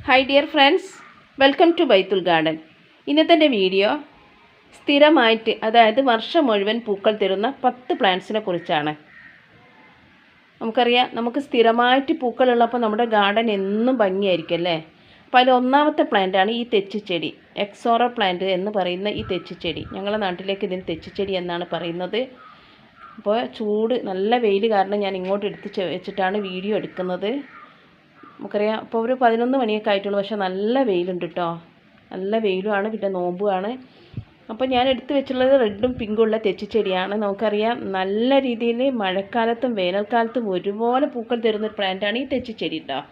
Hi dear friends, welcome to Baithul garden. ഇന്നത്തെ video സ്ഥിരമായിട്ട്, അതായത് വർഷം മുഴുവൻ പൂക്കൾ തരുന്ന 10 പ്ലാന്റ്സിനെ കുറിച്ചാണ്. നമുക്കറിയാം, നമുക്ക് സ്ഥിരമായിട്ട് പൂക്കളുള്ളപ്പോൾ നമ്മുടെ ഗാർഡൻ എന്നും ഭംഗിയായിരിക്കും അല്ലേ. അപ്പോൾ അതിൽ ഒന്നാമത്തെ പ്ലാന്റാണ് ഈ തെച്ചിച്ചെടി. എക്സോറ പ്ലാന്റ് എന്ന് പറയുന്ന ഈ തെച്ചിച്ചെടി. ഞങ്ങളുടെ നാട്ടിലേക്ക് ഇതിന് തെച്ചിച്ചെടി എന്നാണ് പറയുന്നത്. അപ്പോൾ ചൂട്, നല്ല വെയിൽ കാരണം ഞാൻ ഇങ്ങോട്ട് എടുത്ത് വെച്ചിട്ടാണ് വീഡിയോ എടുക്കുന്നത്. നമുക്കറിയാം, ഇപ്പോൾ ഒരു 11 മണിയൊക്കെ ആയിട്ടുള്ളൂ, പക്ഷേ നല്ല വെയിലുണ്ട് കേട്ടോ. നല്ല വെയിലുമാണ്, പിന്നെ നോമ്പുമാണ്. അപ്പോൾ ഞാൻ എടുത്തു വെച്ചിട്ടുള്ളത് റെഡും പിങ്കും ഉള്ള തെച്ചിച്ചെടിയാണ്. നമുക്കറിയാം, നല്ല രീതിയിൽ മഴക്കാലത്തും വേനൽക്കാലത്തും ഒരുപോലെ പൂക്കൾ തരുന്നൊരു പ്ലാന്റാണ് ഈ തെച്ചിച്ചെടി കേട്ടോ.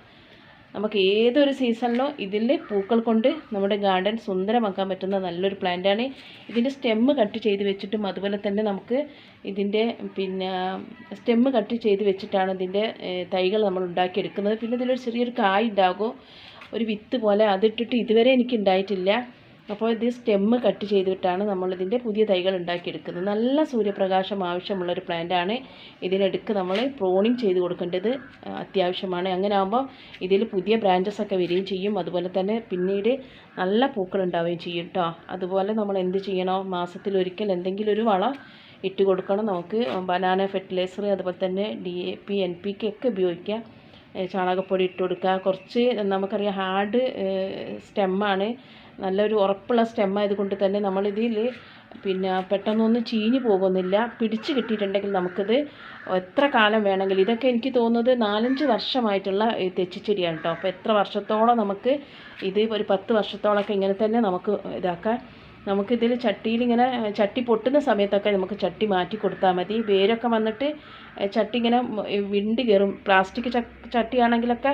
നമുക്ക് ഏതൊരു സീസണിലോ ഇതിൽ പൂക്കൾ കൊണ്ട് നമ്മുടെ ഗാർഡൻ സുന്ദരമാക്കാൻ പറ്റുന്ന നല്ലൊരു പ്ലാന്റാണ്. ഇതിൻ്റെ സ്റ്റെമ്മ് കട്ട് ചെയ്ത് വെച്ചിട്ടും അതുപോലെ തന്നെ നമുക്ക് ഇതിൻ്റെ സ്റ്റെമ്മ് കട്ട് ചെയ്ത് വെച്ചിട്ടാണ് ഇതിൻ്റെ തൈകൾ നമ്മൾ ഉണ്ടാക്കിയെടുക്കുന്നത്. പിന്നെ ഇതിലൊരു ചെറിയൊരു കായ് ഉണ്ടാകും, ഒരു വിത്ത് പോലെ. അതിട്ടിട്ട് ഇതുവരെ എനിക്ക് ഉണ്ടായിട്ടില്ല. അപ്പോൾ ഇത് സ്റ്റെമ്മ് കട്ട് ചെയ്തിട്ടാണ് നമ്മളിതിൻ്റെ പുതിയ തൈകൾ ഉണ്ടാക്കിയെടുക്കുന്നത്. നല്ല സൂര്യപ്രകാശം ആവശ്യമുള്ളൊരു പ്ലാന്റാണ്. ഇതിനിടയ്ക്ക് നമ്മൾ പ്രോണിങ് ചെയ്ത് കൊടുക്കേണ്ടത് അത്യാവശ്യമാണ്. അങ്ങനെ ആകുമ്പോൾ ഇതിൽ പുതിയ ബ്രാഞ്ചസ് ഒക്കെ വരികയും ചെയ്യും. അതുപോലെ തന്നെ പിന്നീട് നല്ല പൂക്കൾ ഉണ്ടാവുകയും ചെയ്യും കേട്ടോ. അതുപോലെ നമ്മൾ എന്ത് ചെയ്യണോ, മാസത്തിലൊരിക്കൽ എന്തെങ്കിലും ഒരു വളം ഇട്ട് കൊടുക്കണം. നമുക്ക് ബനാന ഫെർട്ടിലൈസർ, അതുപോലെ തന്നെ DAP NPK ഒക്കെ ഉപയോഗിക്കാം. ചാണകപ്പൊടി ഇട്ട് കൊടുക്കുക. കുറച്ച് നമുക്കറിയാം ഹാർഡ് സ്റ്റെമ്മാണ്, നല്ലൊരു ഉറപ്പുള്ള സ്റ്റെമ്മായതുകൊണ്ട് തന്നെ നമ്മളിതിൽ പെട്ടെന്നൊന്നും ചീഞ്ഞു പോകുന്നില്ല. പിടിച്ച് കിട്ടിയിട്ടുണ്ടെങ്കിൽ നമുക്കിത് എത്ര കാലം വേണമെങ്കിലും. ഇതൊക്കെ എനിക്ക് തോന്നുന്നത് 4-5 വർഷമായിട്ടുള്ള തെച്ചിച്ചെടിയാണ് കേട്ടോ. അപ്പോൾ എത്ര വർഷത്തോളം നമുക്ക് ഇത്, ഒരു 10 വർഷത്തോളമൊക്കെ ഇങ്ങനെ തന്നെ നമുക്ക് ഇതാക്കാം. നമുക്കിതിൽ ചട്ടിയിലിങ്ങനെ ചട്ടി പൊട്ടുന്ന സമയത്തൊക്കെ നമുക്ക് ചട്ടി മാറ്റി കൊടുത്താൽ മതി. വേരൊക്കെ വന്നിട്ട് ചട്ടി ഇങ്ങനെ വിണ്ട് കയറും. പ്ലാസ്റ്റിക് ചട്ടിയാണെങ്കിലൊക്കെ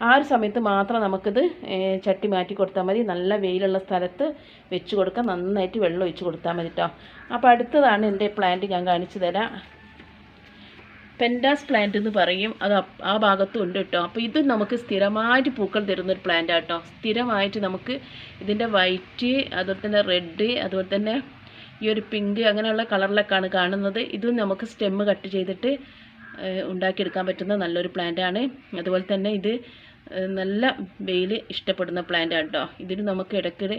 ആ ഒരു സമയത്ത് മാത്രം നമുക്കിത് ചട്ടി മാറ്റി കൊടുത്താൽ മതി. നല്ല വെയിലുള്ള സ്ഥലത്ത് വെച്ച് കൊടുക്കാം. നന്നായിട്ട് വെള്ളം ഒഴിച്ച് കൊടുത്താൽ മതി കേട്ടോ. അപ്പോൾ അടുത്തതാണ് എൻ്റെ പ്ലാന്റ്, ഞാൻ കാണിച്ചു തരാം. പെൻഡാസ് പ്ലാന്റ് എന്ന് പറയും, അത് ആ ഭാഗത്തും ഉണ്ട് കേട്ടോ. അപ്പോൾ ഇത് നമുക്ക് സ്ഥിരമായിട്ട് പൂക്കൾ തരുന്നൊരു പ്ലാന്റ് ആട്ടോ. സ്ഥിരമായിട്ട് നമുക്ക് ഇതിൻ്റെ വൈറ്റ്, അതുപോലെ തന്നെ റെഡ്, അതുപോലെ തന്നെ ഈ ഒരു പിങ്ക്, അങ്ങനെയുള്ള കളറിലൊക്കെയാണ് കാണുന്നത്. ഇതും നമുക്ക് സ്റ്റെമ്മ് കട്ട് ചെയ്തിട്ട് ഉണ്ടാക്കിയെടുക്കാൻ പറ്റുന്ന നല്ലൊരു പ്ലാന്റാണ്. അതുപോലെ തന്നെ ഇത് നല്ല വെയിൽ ഇഷ്ടപ്പെടുന്ന പ്ലാന്റാണ് കേട്ടോ. ഇതിന് നമുക്ക് ഇടയ്ക്കിടെ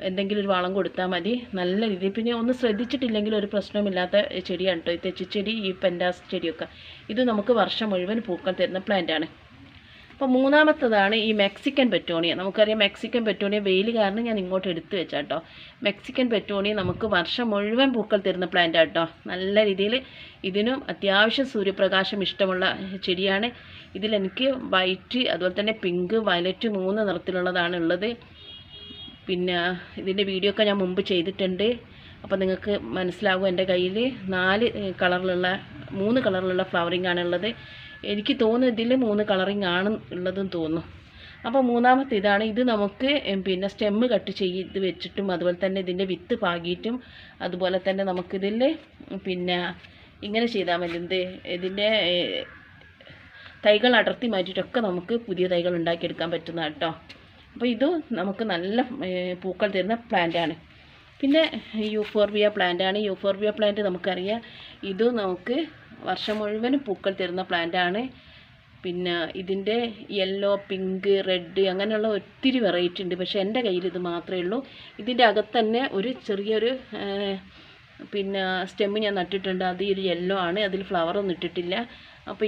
എന്തെങ്കിലും ഒരു വളം കൊടുത്താൽ മതി. നല്ല രീതിയിൽ, പിന്നെ ഒന്ന് ശ്രദ്ധിച്ചിട്ടില്ലെങ്കിൽ ഒരു പ്രശ്നമില്ലാത്ത ചെടിയാണ് കേട്ടോ ഈ തെച്ചിച്ചെടി, ഈ പെൻഡാസ് ചെടിയൊക്കെ. ഇത് നമുക്ക് വർഷം മുഴുവൻ പൂക്കൾ തരുന്ന പ്ലാന്റാണ്. അപ്പോൾ മൂന്നാമത്തതാണ് ഈ മെക്സിക്കൻ പെറ്റോണിയ. നമുക്കറിയാം, മെക്സിക്കൻ പെറ്റോണിയ വെയിൽ കാരണം ഞാൻ ഇങ്ങോട്ട് എടുത്തു വെച്ചാൽ കേട്ടോ. മെക്സിക്കൻ പെറ്റോണിയ നമുക്ക് വർഷം മുഴുവൻ പൂക്കൾ തരുന്ന പ്ലാന്റാണ് കേട്ടോ. നല്ല രീതിയിൽ ഇതിനും അത്യാവശ്യം സൂര്യപ്രകാശം ഇഷ്ടമുള്ള ചെടിയാണ്. ഇതിലെനിക്ക് വൈറ്റ്, അതുപോലെ തന്നെ പിങ്ക്, വയലറ്റ് 3 നിറത്തിലുള്ളതാണ് ഉള്ളത്. പിന്നെ ഇതിൻ്റെ വീഡിയോ ഒക്കെ ഞാൻ മുമ്പ് ചെയ്തിട്ടുണ്ട്. അപ്പോൾ നിങ്ങൾക്ക് മനസ്സിലാകും. എൻ്റെ കയ്യിൽ 3 കളറിലുള്ള ഫ്ലവറിങ് ആണുള്ളത്. എനിക്ക് തോന്നുന്നു ഇതിൽ 3 കളറിങ് ആണ് ഉള്ളതെന്ന് തോന്നുന്നു. അപ്പോൾ മൂന്നാമത്തെ ഇതാണ്. ഇത് നമുക്ക് സ്റ്റെമ്മ് കട്ട് ചെയ്ത് വെച്ചിട്ടും അതുപോലെ തന്നെ ഇതിൻ്റെ വിത്ത് പാകിയിട്ടും അതുപോലെ തന്നെ നമുക്കിതിൽ ഇങ്ങനെ ചെയ്താൽ മതി. ഇതിൻ്റെ തൈകൾ അടർത്തി മാറ്റിയിട്ടൊക്കെ നമുക്ക് പുതിയ തൈകൾ ഉണ്ടാക്കിയെടുക്കാൻ പറ്റുന്ന കേട്ടോ. അപ്പോൾ ഇത് നമുക്ക് നല്ല പൂക്കൾ തരുന്ന പ്ലാന്റാണ്. പിന്നെ യൂഫോർബിയ പ്ലാന്റാണ്. യൂഫോർബിയ പ്ലാന്റ് നമുക്കറിയാം, ഇത് നമുക്ക് വർഷം മുഴുവനും പൂക്കൾ തരുന്ന പ്ലാന്റാണ്. പിന്നെ ഇതിൻ്റെ യെല്ലോ, പിങ്ക്, റെഡ് അങ്ങനെയുള്ള ഒത്തിരി വെറൈറ്റി ഉണ്ട്. പക്ഷേ എൻ്റെ കയ്യിൽ ഇത് മാത്രമേ ഉള്ളൂ. ഇതിൻ്റെ അകത്ത് തന്നെ ഒരു ചെറിയൊരു സ്റ്റെമ്മ് ഞാൻ നട്ടിട്ടുണ്ട്. അത് ഒരു യെല്ലോ ആണ്, അതിൽ ഫ്ലവറൊന്നും ഇട്ടിട്ടില്ല. അപ്പോൾ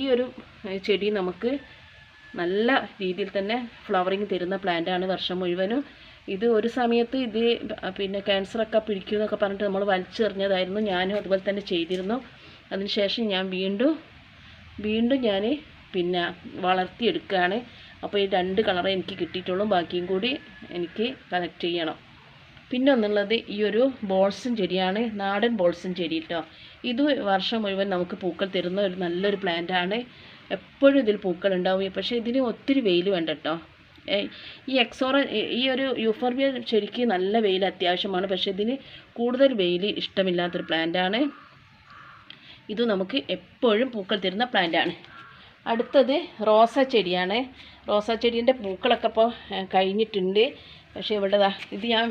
ഈ ഒരു ചെടി നമുക്ക് നല്ല രീതിയിൽ തന്നെ ഫ്ലവറിങ് തരുന്ന പ്ലാന്റാണ് വർഷം മുഴുവനും. ഇത് ഒരു സമയത്ത് ഇത് ക്യാൻസറൊക്കെ പിടിക്കുമെന്നൊക്കെ പറഞ്ഞിട്ട് നമ്മൾ വലിച്ചെറിഞ്ഞതായിരുന്നു. ഞാനും അതുപോലെ തന്നെ ചെയ്തിരുന്നു. അതിനുശേഷം ഞാൻ വീണ്ടും ഞാൻ വളർത്തിയെടുക്കുകയാണ്. അപ്പോൾ ഈ 2 കളറേ എനിക്ക് കിട്ടിയിട്ടുള്ളൂ, ബാക്കിയും കൂടി എനിക്ക് കളക്ട് ചെയ്യണം. പിന്നെ ഒന്നുള്ളത് ഈ ഒരു ബോൾസൺ ചെടിയാണ്, നാടൻ ബോൾസൺ ചെടി കേട്ടോ. ഇത് വർഷം മുഴുവൻ നമുക്ക് പൂക്കൾ തരുന്ന ഒരു നല്ലൊരു പ്ലാന്റാണ്. എപ്പോഴും ഇതിൽ പൂക്കൾ ഉണ്ടാവും. പക്ഷേ ഇതിന് ഒത്തിരി വെയിൽ വേണ്ട കേട്ടോ. ഈ എക്സോറ, ഈ ഒരു യൂഫോർബിയ ചെടിക്ക് നല്ല വെയിൽ അത്യാവശ്യമാണ്. പക്ഷേ ഇതിന് കൂടുതൽ വെയിൽ ഇഷ്ടമില്ലാത്തൊരു പ്ലാന്റാണ്. ഇത് നമുക്ക് എപ്പോഴും പൂക്കൾ തരുന്ന പ്ലാന്റാണ്. അടുത്തത് റോസ ചെടിയാണ്. റോസ ചെടീൻ്റെ പൂക്കളൊക്കെ ഇപ്പോൾ കഴിഞ്ഞിട്ടുണ്ട്. പക്ഷേ ഇവിടെ ഇത് ഞാൻ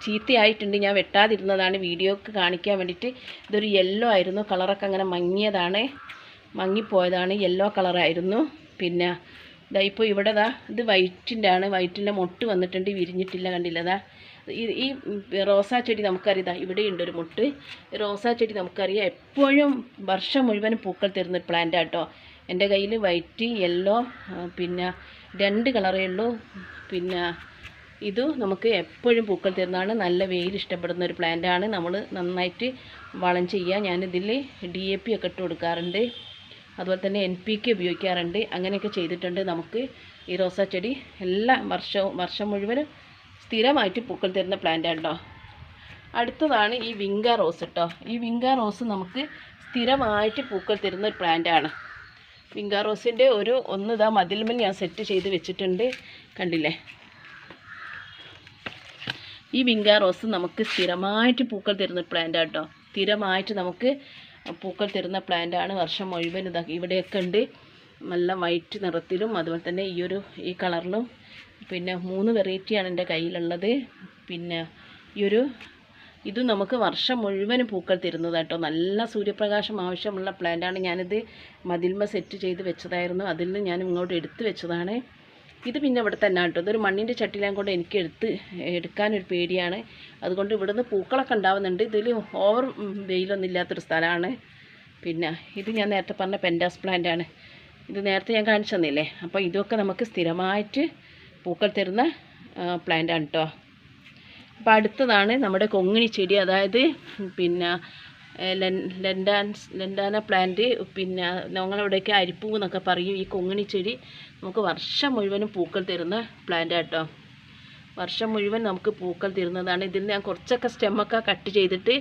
ചീത്തയായിട്ടുണ്ട്, ഞാൻ വെട്ടാതിരുന്നതാണ് വീഡിയോക്ക് കാണിക്കാൻ വേണ്ടിയിട്ട്. ഇതൊരു യെല്ലോ ആയിരുന്നു, കളറൊക്കെ അങ്ങനെ മങ്ങിപ്പോയതാണ്, യെല്ലോ കളറായിരുന്നു. പിന്നെ ഇതാ ഇപ്പോൾ ഇവിടെ ഇത് വൈറ്റിൻ്റെ ആണ്. വൈറ്റിൻ്റെ മൊട്ട് വന്നിട്ടുണ്ട്, വിരിഞ്ഞിട്ടില്ല, കണ്ടില്ലതാ. ഈ റോസാ ചെടി നമുക്കറിയാം, ഇവിടെയുണ്ട് ഒരു മൊട്ട്. റോസാ ചെടി നമുക്കറിയാം എപ്പോഴും വർഷം മുഴുവനും പൂക്കൾ തരുന്നൊരു പ്ലാന്റ് ആട്ടോ. എൻ്റെ കയ്യിൽ വൈറ്റ്, യെല്ലോ, പിന്നെ 2 കളറേ ഉള്ളൂ. പിന്നെ ഇത് നമുക്ക് എപ്പോഴും പൂക്കൾ തരുന്നതാണ്. നല്ല വെയിൽ ഇഷ്ടപ്പെടുന്ന ഒരു പ്ലാന്റാണ്. നമ്മൾ നന്നായിട്ട് വളം ചെയ്യുക. ഞാനിതിൽ DAP ഒക്കെ ഇട്ട് കൊടുക്കാറുണ്ട്, അതുപോലെ തന്നെ NPK ഉപയോഗിക്കാറുണ്ട്. അങ്ങനെയൊക്കെ ചെയ്തിട്ടുണ്ട്. നമുക്ക് ഈ റോസാ ചെടി എല്ലാ വർഷം മുഴുവനും സ്ഥിരമായിട്ട് പൂക്കൾ തരുന്ന പ്ലാന്റാണ് കേട്ടോ. അടുത്തതാണ് ഈ വിങ്ക റോസ് കേട്ടോ. ഈ വിങ്ക റോസ് നമുക്ക് സ്ഥിരമായിട്ട് പൂക്കൾ തരുന്ന ഒരു പ്ലാന്റാണ്. വിങ്ക റോസിൻ്റെ ഒന്ന് ഇതാ മതിൽമേൽ ഞാൻ സെറ്റ് ചെയ്ത് വെച്ചിട്ടുണ്ട്, കണ്ടില്ലേ. ഈ വിങ്ക റോസ് നമുക്ക് സ്ഥിരമായിട്ട് പൂക്കൾ തരുന്ന പ്ലാന്റ് കേട്ടോ. സ്ഥിരമായിട്ട് നമുക്ക് പൂക്കൾ തരുന്ന പ്ലാന്റാണ്. വർഷം മുഴുവൻ ഇതാ ഇവിടെയൊക്കെ ഉണ്ട്, നല്ല വൈറ്റ് നിറത്തിലും അതുപോലെ തന്നെ ഈ കളറിലും. പിന്നെ 3 വെറൈറ്റിയാണ് എൻ്റെ കയ്യിലുള്ളത്. പിന്നെ ഇത് നമുക്ക് വർഷം മുഴുവനും പൂക്കൾ തരുന്നത് കേട്ടോ. നല്ല സൂര്യപ്രകാശം ആവശ്യമുള്ള പ്ലാന്റാണ്. ഞാനിത് മതിൽമ സെറ്റ് ചെയ്ത് വെച്ചതായിരുന്നു, അതിൽ നിന്ന് ഞാൻ ഇങ്ങോട്ട് എടുത്ത് വെച്ചതാണ്. ഇത് പിന്നെ ഇവിടെ തന്നെ കേട്ടോ. ഇതൊരു മണ്ണിൻ്റെ ചട്ടിയിലാൻ കൊണ്ട് എനിക്ക് എടുക്കാനൊരു പേടിയാണ്. അതുകൊണ്ട് ഇവിടുന്ന് പൂക്കളൊക്കെ ഉണ്ടാവുന്നുണ്ട്. ഇതിൽ ഓവർ വെയിലൊന്നും ഇല്ലാത്തൊരു സ്ഥലമാണ്. പിന്നെ ഇത് ഞാൻ നേരത്തെ പറഞ്ഞ പെൻഡാസ് പ്ലാന്റാണ്. ഇത് നേരത്തെ ഞാൻ കാണിച്ചു തന്നില്ലേ. അപ്പോൾ ഇതൊക്കെ നമുക്ക് സ്ഥിരമായിട്ട് പൂക്കൾ തരുന്ന പ്ലാന്റാണ് കേട്ടോ. അപ്പോൾ അടുത്തതാണ് നമ്മുടെ കൊങ്ങിണി ചെടി, അതായത് പിന്നെ ലെൻഡാന പ്ലാന്റ്. പിന്നെ ഞങ്ങളിവിടെയൊക്കെ അരിപ്പൂ എന്നൊക്കെ പറയും. ഈ കൊങ്ങിണി ചെടി നമുക്ക് വർഷം മുഴുവനും പൂക്കൾ തരുന്ന പ്ലാന്റ് കേട്ടോ. വർഷം മുഴുവൻ നമുക്ക് പൂക്കൾ തരുന്നതാണ്. ഇതിൽ ഞാൻ കുറച്ചൊക്കെ സ്റ്റെമ്മൊക്കെ കട്ട് ചെയ്തിട്ട്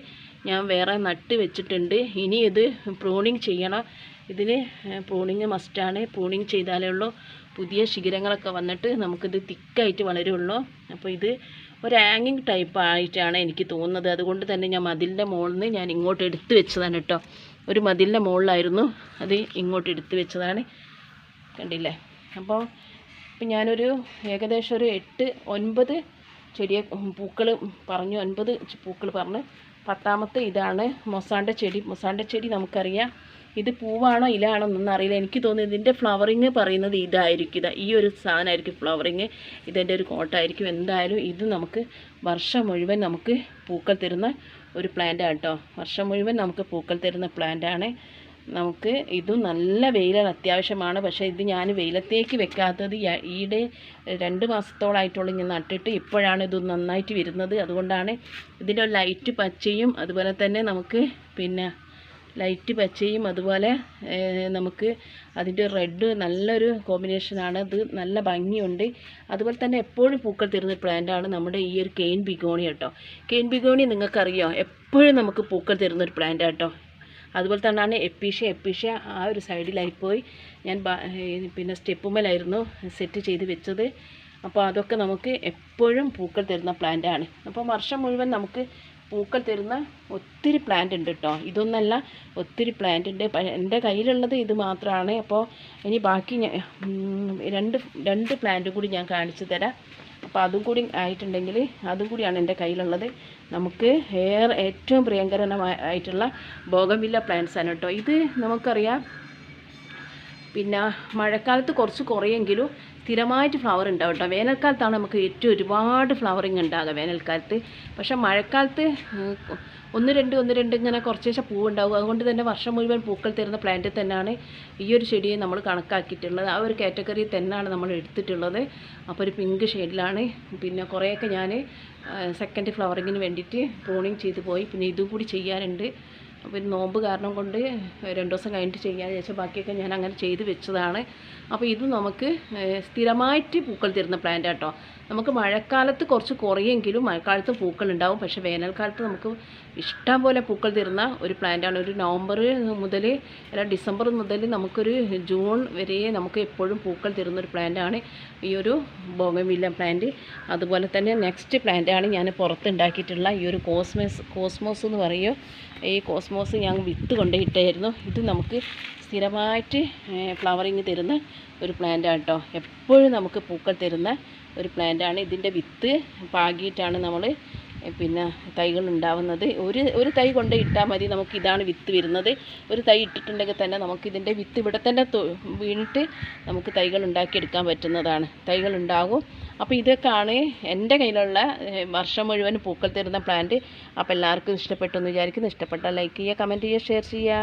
ഞാൻ വേറെ നട്ട് വെച്ചിട്ടുണ്ട്. ഇനി ഇത് പ്രൂണിങ് ചെയ്യണം. ഇതിന് പ്രൂണിങ് മസ്റ്റാണ്. പ്രൂണിങ് ചെയ്താലേ ഉള്ളൂ പുതിയ ശിഖരങ്ങളൊക്കെ വന്നിട്ട് നമുക്കിത് തിക്കായിട്ട് വളരുള്ളൂ. അപ്പോൾ ഇത് ഒരു ഹാങ്ങിങ് ടൈപ്പ് ആയിട്ടാണ് എനിക്ക് തോന്നുന്നത്. അതുകൊണ്ട് തന്നെ ഞാൻ മതിലിൻ്റെ മുകളിൽ നിന്ന് ഞാൻ ഇങ്ങോട്ട് എടുത്ത് വെച്ചതാണ് കേട്ടോ. ഒരു മതിലിൻ്റെ മുകളിലായിരുന്നു, അത് ഇങ്ങോട്ട് എടുത്ത് വെച്ചതാണ്, കണ്ടില്ലേ. അപ്പോൾ ഞാനൊരു ഏകദേശം ഒരു 8-9 ചെടിയെ പൂക്കൾ പറഞ്ഞു, 9 പൂക്കൾ പറഞ്ഞ്. 10ാമത്തെ ഇതാണ് മൊസാണ്ട ചെടി. മൊസാണ്ട ചെടി നമുക്കറിയാം, ഇത് പൂവാണോ ഇലാണോ എന്നൊന്നും അറിയില്ല. എനിക്ക് തോന്നുന്നു ഇതിൻ്റെ ഫ്ലവറിങ് പറയുന്നത് ഇതായിരിക്കും, ഈ ഒരു സാധനമായിരിക്കും ഫ്ലവറിങ്. ഇതിൻ്റെ ഒരു കോട്ടായിരിക്കും. എന്തായാലും ഇത് നമുക്ക് വർഷം മുഴുവൻ നമുക്ക് പൂക്കൾ തരുന്ന ഒരു പ്ലാന്റാണ് കേട്ടോ. വർഷം മുഴുവൻ നമുക്ക് പൂക്കൾ തരുന്ന പ്ലാന്റാണ്. നമുക്ക് ഇതും നല്ല വെയിലാണ് അത്യാവശ്യമാണ്. പക്ഷേ ഇത് ഞാൻ വെയിലത്തേക്ക് വെക്കാത്തത് ഈയിടെ 2 മാസത്തോളമായിട്ടുള്ള ഞാൻ നട്ടിട്ട് ഇപ്പോഴാണ് ഇത് നന്നായിട്ട് വരുന്നത്. അതുകൊണ്ടാണ് ഇതിൻ്റെ ലൈറ്റ് പച്ചയും അതുപോലെ തന്നെ നമുക്ക് പിന്നെ ലൈറ്റ് പച്ചയും അതുപോലെ നമുക്ക് അതിൻ്റെ റെഡ് നല്ലൊരു കോമ്പിനേഷനാണ്. ഇത് നല്ല ഭംഗിയുണ്ട്. അതുപോലെ തന്നെ എപ്പോഴും പൂക്കൾ തരുന്ന പ്ലാന്റാണ് നമ്മുടെ ഈ ഒരു കെയിൻ ബിഗോണി കേട്ടോ. കെയിൻ ബിഗോണി നിങ്ങൾക്കറിയോ, എപ്പോഴും നമുക്ക് പൂക്കൾ തരുന്നൊരു പ്ലാന്റ് കേട്ടോ. അതുപോലെ തന്നെയാണ് എപ്പീഷ്യ ആ ഒരു സൈഡിലായിപ്പോയി. ഞാൻ പിന്നെ സ്റ്റെപ്പുമേലായിരുന്നു സെറ്റ് ചെയ്ത് വെച്ചത്. അപ്പോൾ അതൊക്കെ നമുക്ക് എപ്പോഴും പൂക്കൾ തരുന്ന പ്ലാന്റാണ്. അപ്പോൾ വർഷം മുഴുവൻ നമുക്ക് പൂക്കൾ തരുന്ന ഒത്തിരി പ്ലാന്റ് ഉണ്ട് കേട്ടോ. ഇതൊന്നല്ല, ഒത്തിരി പ്ലാന്റ് ഉണ്ട്. എൻ്റെ കയ്യിലുള്ളത് ഇത് മാത്രമാണ്. അപ്പോൾ ഇനി ബാക്കി രണ്ട് പ്ലാന്റ് കൂടി ഞാൻ കാണിച്ചു തരാം. അപ്പോൾ അതും കൂടി ആയിട്ടുണ്ടെങ്കിൽ അതും കൂടിയാണ് എൻ്റെ കയ്യിലുള്ളത്. നമുക്ക് ഏറ്റവും പ്രിയങ്കരമായിട്ടുള്ള ബോഗൻവില്ല പ്ലാന്റ്സ് ആണ് കേട്ടോ. ഇത് നമുക്കറിയാം, പിന്നെ മഴക്കാലത്ത് കുറച്ച് കുറയെങ്കിലും സ്ഥിരമായിട്ട് ഫ്ലവർ ഉണ്ടാവും കേട്ടോ. വേനൽക്കാലത്താണ് നമുക്ക് ഏറ്റവും ഒരുപാട് ഫ്ലവറിങ് ഉണ്ടാകുക വേനൽക്കാലത്ത്. പക്ഷേ മഴക്കാലത്ത് 1-2 ഇങ്ങനെ കുറച്ചേശ്ശെ പൂവുണ്ടാവും. അതുകൊണ്ട് തന്നെ വർഷം മുഴുവൻ പൂക്കൾ തരുന്ന പ്ലാന്റ് തന്നെയാണ് ഈ ഒരു ചെടിയെ നമ്മൾ കണക്കാക്കിയിട്ടുള്ളത്. ആ ഒരു കാറ്റഗറിയിൽ തന്നെയാണ് നമ്മൾ എടുത്തിട്ടുള്ളത്. അപ്പോൾ ഒരു പിങ്ക് ഷെയ്ഡിലാണ്. പിന്നെ കുറേയൊക്കെ ഞാൻ സെക്കൻഡ് ഫ്ലവറിങ്ങിന് വേണ്ടിയിട്ട് പ്രൂണിങ് ചെയ്ത് പോയി. പിന്നെ ഇതും കൂടി ചെയ്യാനുണ്ട്. അപ്പോൾ നോമ്പ് കാരണം കൊണ്ട് 2 ദിവസം കഴിഞ്ഞിട്ട് ചെയ്യാമെന്ന് വിചാരിച്ചാൽ ബാക്കിയൊക്കെ ഞാൻ അങ്ങനെ ചെയ്ത് വെച്ചതാണ്. അപ്പോൾ ഇത് നമുക്ക് സ്ഥിരമായിട്ട് പൂക്കൾ തരുന്ന പ്ലാന്റ് കേട്ടോ. നമുക്ക് മഴക്കാലത്ത് കുറച്ച് കുറയെങ്കിലും മഴക്കാലത്ത് പൂക്കൾ ഉണ്ടാവും. പക്ഷേ വേനൽക്കാലത്ത് നമുക്ക് ഇഷ്ടം പോലെ പൂക്കൾ തരുന്ന ഒരു പ്ലാന്റാണ്. ഒരു നവംബർ മുതൽ ഡിസംബർ മുതൽ നമുക്കൊരു ജൂൺ വരെ നമുക്ക് എപ്പോഴും പൂക്കൾ തരുന്നൊരു പ്ലാന്റാണ് ഈ ഒരു ബോഗൻവില്ല പ്ലാന്റ്. അതുപോലെ തന്നെ നെക്സ്റ്റ് പ്ലാന്റാണ് ഞാൻ പുറത്തുണ്ടാക്കിയിട്ടുള്ള ഈ ഒരു കോസ്മോസ് എന്ന് പറയും. ഈ കോസ്മോസ് ഞാൻ വിത്ത് കൊണ്ടുപോയിട്ടായിരുന്നു. ഇത് നമുക്ക് സ്ഥിരമായിട്ട് ഫ്ലവറിങ് തരുന്ന ഒരു പ്ലാന്റാണ് കേട്ടോ. എപ്പോഴും നമുക്ക് പൂക്കൾ തരുന്ന ഒരു പ്ലാന്റാണ്. ഇതിൻ്റെ വിത്ത് പാകിയിട്ടാണ് നമ്മൾ പിന്നെ തൈകൾ ഉണ്ടാവുന്നത്. ഒരു തൈ കൊണ്ട് ഇട്ടാൽ മതി, നമുക്ക് ഇതാണ് വിത്ത് വരുന്നത്. ഒരു തൈ ഇട്ടിട്ടുണ്ടെങ്കിൽ തന്നെ നമുക്കിതിൻ്റെ വിത്ത് ഇവിടെ തന്നെ വീണിട്ട് നമുക്ക് തൈകൾ ഉണ്ടാക്കിയെടുക്കാൻ പറ്റുന്നതാണ്. തൈകൾ ഉണ്ടാകും. അപ്പോൾ ഇതൊക്കെയാണ് എൻ്റെ കയ്യിലുള്ള വർഷം മുഴുവൻ പൂക്കൾ തരുന്ന പ്ലാന്റ്. അപ്പോൾ എല്ലാവർക്കും ഇഷ്ടപ്പെട്ടു എന്ന് വിചാരിക്കുന്നു. ഇഷ്ടപ്പെട്ടാൽ ലൈക്ക് ചെയ്യുക, കമൻറ്റ് ചെയ്യുക, ഷെയർ ചെയ്യുക.